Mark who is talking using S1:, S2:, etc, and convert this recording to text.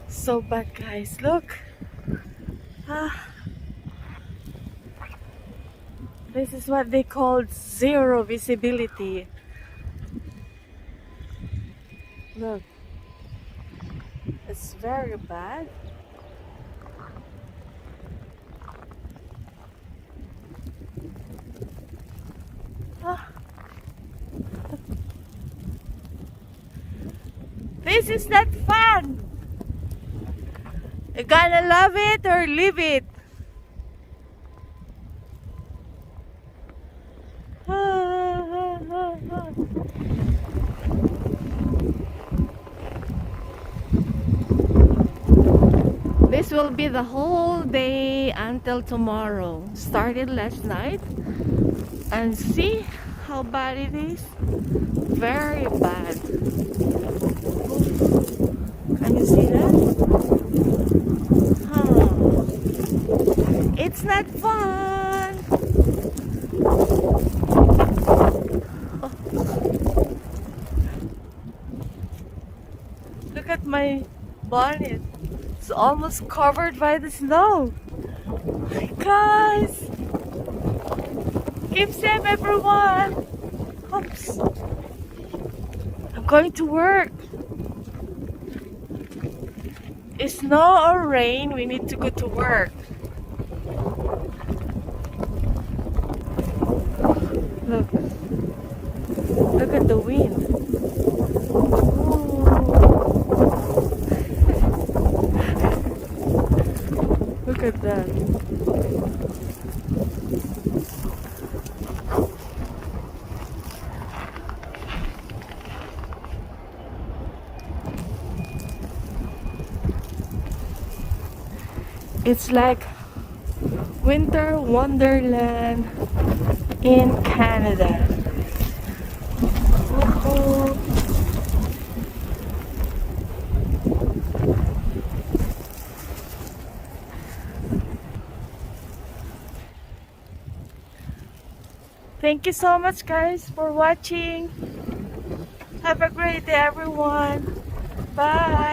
S1: So bad, guys. Look. Ah, this is what they call zero visibility. Look. It's very bad. Ah, this is not fun. You gotta love it or leave it. This will be the whole day until tomorrow. Started last night and see how bad it is. Very bad. Can you see that? It's not fun. Look at my bonnet. It's almost covered by the snow. Guys, keep safe, everyone. Oops. I'm going to work. It's snow or rain, we need to go to work. Look. Look at the wind. Look at that. It's like winter wonderland in Canada. Thank you so much, guys, for watching. Have a great day, everyone. Bye.